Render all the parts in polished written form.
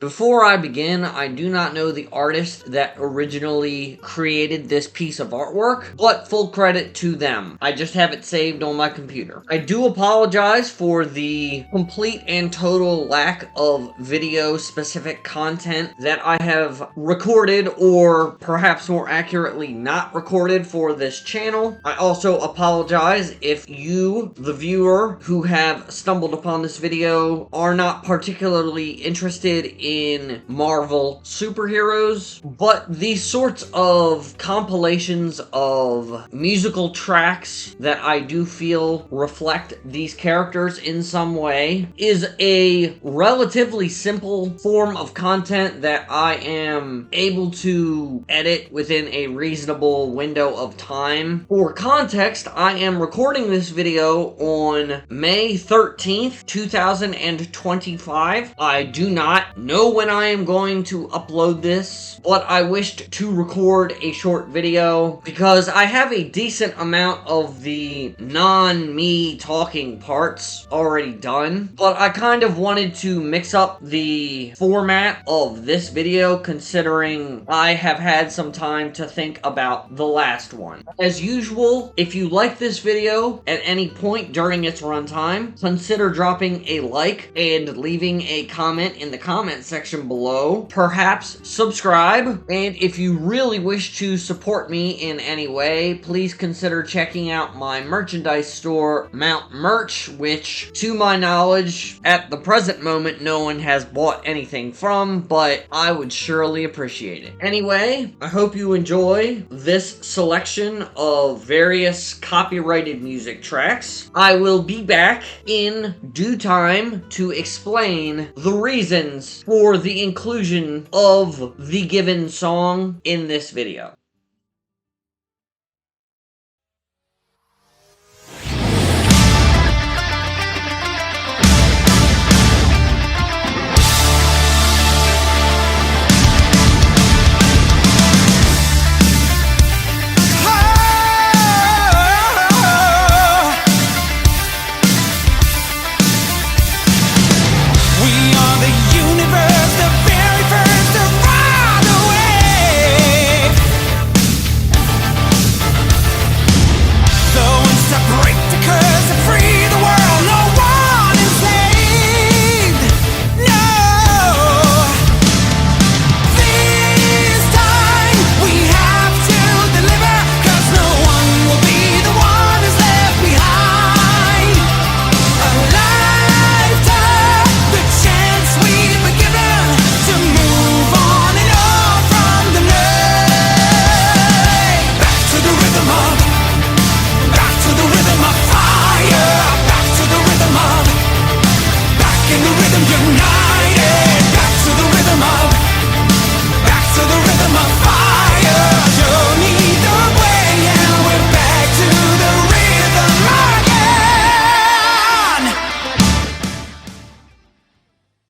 Before I begin, I do not know the artist that originally created this piece of artwork, but full credit to them. I just have it saved on my computer. I do apologize for the complete and total lack of video-specific content that I have recorded, or perhaps more accurately, not recorded for this channel. I also apologize if you, the viewer, who have stumbled upon this video, are not particularly interested in Marvel superheroes, but these sorts of compilations of musical tracks that I do feel reflect these characters in some way is a relatively simple form of content that I am able to edit within a reasonable window of time. For context, I am recording this video on May 13th, 2025. I do not know when I am going to upload this, but I wished to record a short video because I have a decent amount of the non-me talking parts already done, but I kind of wanted to mix up the format of this video considering I have had some time to think about the last one. As usual, if you like this video at any point during its runtime, consider dropping a like and leaving a comment in the comment section below. Perhaps subscribe, and if you really wish to support me in any way, please consider checking out my merchandise store, Mount Merch, which, to my knowledge, at the present moment, no one has bought anything from, but I would surely appreciate it. Anyway, I hope you enjoy this selection of various copyrighted music tracks. I will be back in due time to explain the reasons for the inclusion of the given song in this video.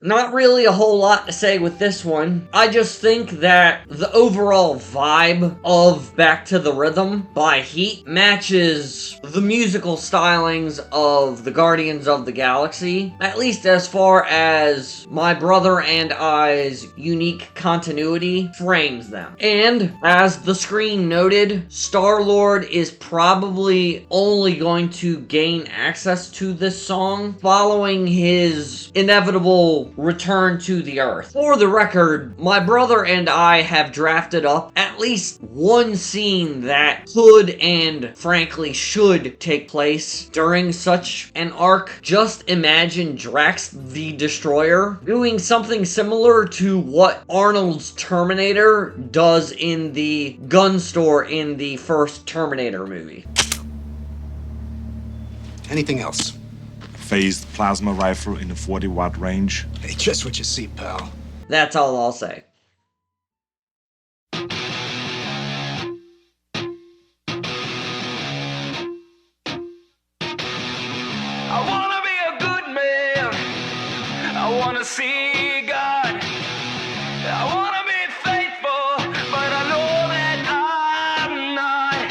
Not really a whole lot to say with this one. I just think that the overall vibe of Back to the Rhythm by H.E.A.T matches the musical stylings of the Guardians of the Galaxy, at least as far as my brother and I's unique continuity frames them. And, as the screen noted, Star-Lord is probably only going to gain access to this song following his inevitable return to the Earth. For the record, my brother and I have drafted up at least one scene that could and frankly should take place during such an arc. Just imagine Drax the Destroyer doing something similar to what Arnold's Terminator does in the gun store in the first Terminator movie. Anything else? Phased plasma rifle in a 40-watt range. Hey, just what you see, pal. That's all I'll say. I wanna be a good man. I wanna see God. I wanna be faithful, but I know that I'm not.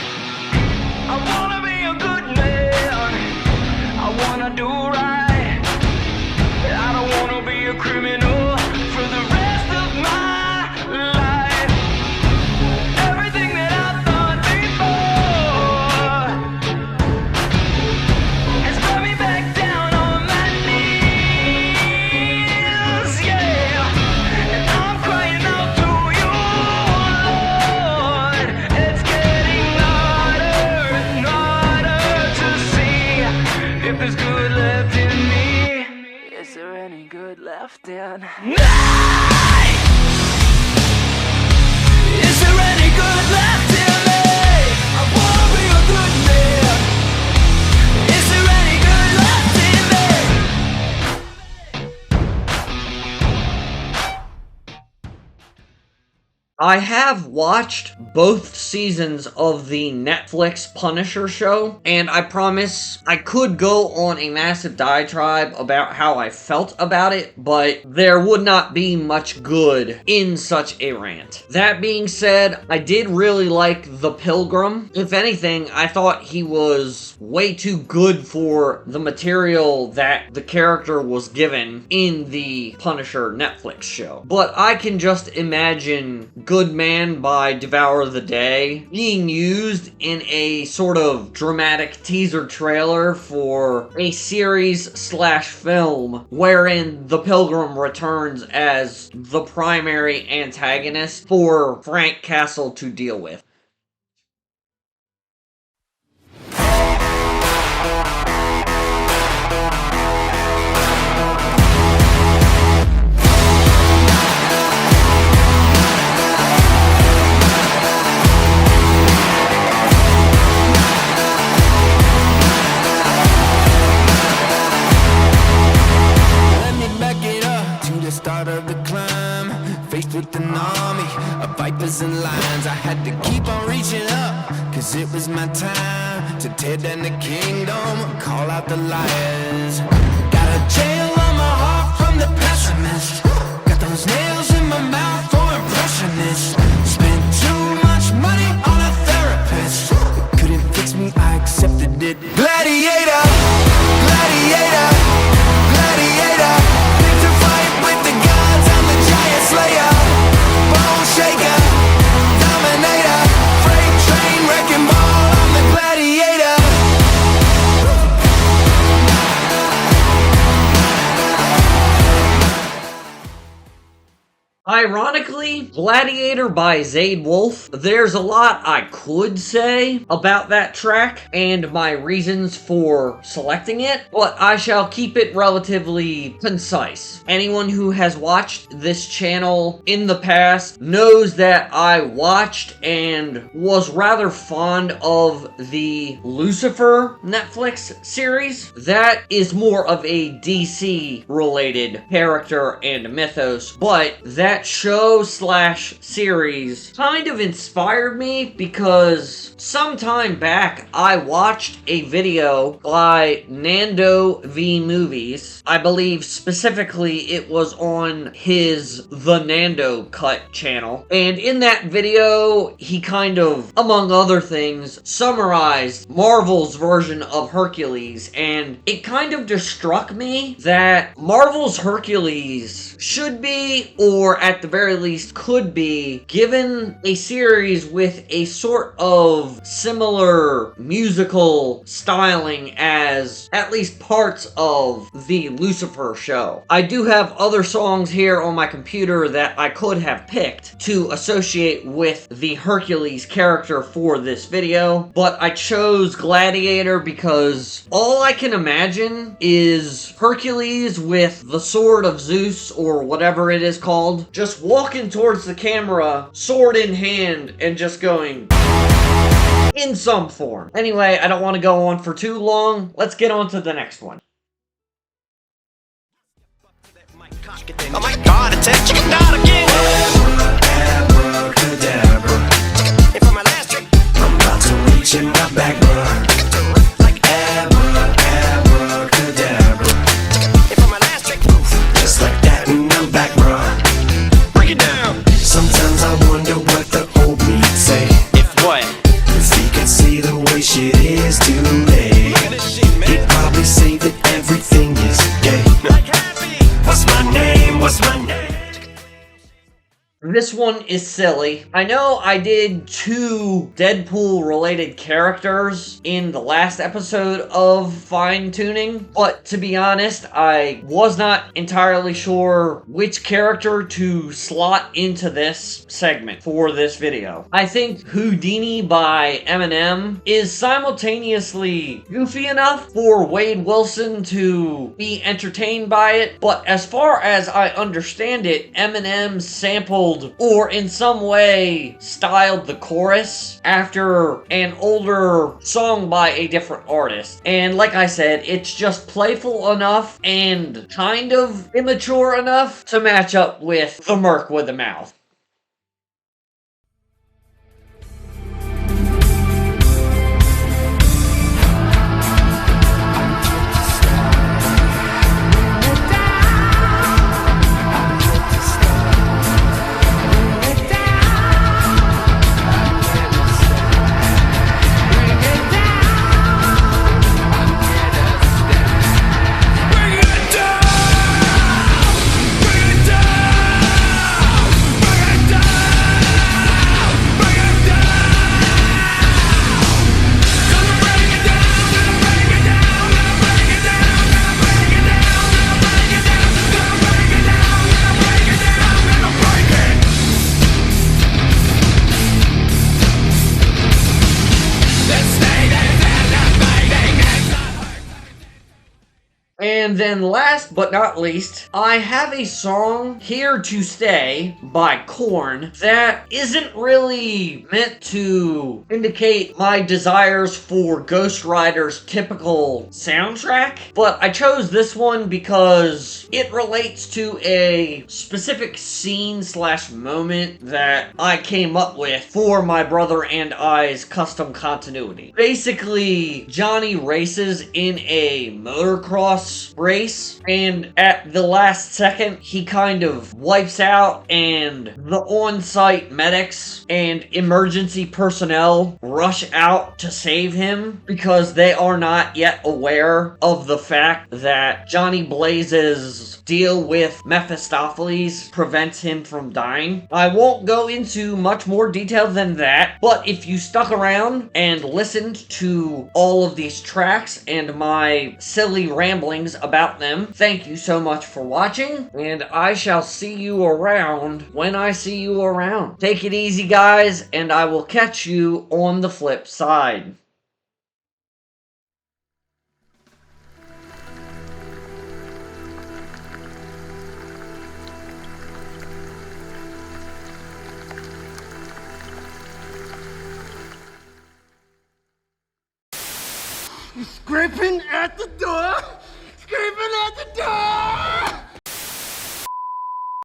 I wanna be a good man. I wanna do right. I don't wanna be a criminal for the rest Dad. Is there any good left in me? I wanna be a good man. Is there any good left in me? I have watched both seasons of the Netflix Punisher show, and I promise I could go on a massive diatribe about how I felt about it, but there would not be much good in such a rant. That being said, I did really like the Pilgrim. If anything, I thought he was way too good for the material that the character was given in the Punisher Netflix show. But I can just imagine Good Man by Devour the Day being used in a sort of dramatic teaser trailer for a series/film wherein the Pilgrim returns as the primary antagonist for Frank Castle to deal with. Start of the climb, faced with an army of vipers and lions. I had to keep on reaching up, cause it was my time to tear down the kingdom, call out the liars. Got a jail on my heart from the pessimist, got those nails in my mouth for impressionists. Spent too much money on a therapist, it couldn't fix me, I accepted it. Gladiator, gladiator, gladiator, picked a fight with the gods, I'm the giant slayer, bone shaker, dominator, freight train wrecking ball, I'm the gladiator. Ironically, Gladiator by Zayd Wolf, there's a lot I could say about that track and my reasons for selecting it, but I shall keep it relatively concise. Anyone who has watched this channel in the past knows that I watched and was rather fond of the Lucifer Netflix series. That is more of a DC-related character and mythos, but that show/series kind of inspired me because sometime back I watched a video by Nando V Movies. I believe specifically it was on his The Nando Cut channel, and in that video he kind of, among other things, summarized Marvel's version of Hercules, and it kind of just struck me that Marvel's Hercules should be, or at the very least could be, given a series with a sort of similar musical styling as at least parts of the Lucifer show. I do have other songs here on my computer that I could have picked to associate with the Hercules character for this video, but I chose Gladiator because all I can imagine is Hercules with the sword of Zeus, or whatever it is called, just walking towards the camera, sword in hand, and just going in some form. Anyway, I don't want to go on for too long. Let's get on to the next one. Oh my god, it's a chicken dog again. Abracadabra. And for my last trick, I'm about to reach in my back, bro. Like abracadabra. And for my last trick, just like that, and I'm back, bro. Break it down. Sometimes I wonder what the old me say. If what? If he could see the way shit is today, he'd probably say that everything is gay. What's my name? What's my name? This one is silly. I know I did 2 Deadpool related characters in the last episode of Fine Tuning, but to be honest, I was not entirely sure which character to slot into this segment for this video. I think Houdini by Eminem is simultaneously goofy enough for Wade Wilson to be entertained by it, but as far as I understand it, Eminem sampled or in some way styled the chorus after an older song by a different artist. And like I said, it's just playful enough and kind of immature enough to match up with the Merc with the Mouth. And then last but not least, I have a song, Here to Stay, by Korn, that isn't really meant to indicate my desires for Ghost Rider's typical soundtrack, but I chose this one because it relates to a specific scene / moment that I came up with for my brother and I's custom continuity. Basically, Johnny races in a motocross race, and at the last second, he kind of wipes out, and the on-site medics and emergency personnel rush out to save him because they are not yet aware of the fact that Johnny Blaze's deal with Mephistopheles prevents him from dying. I won't go into much more detail than that, but if you stuck around and listened to all of these tracks and my silly ramblings about them, thank you so much for watching, and I shall see you around when I see you around. Take it easy, guys, and I will catch you on the flip side. Scraping at the door! Scraping at the door!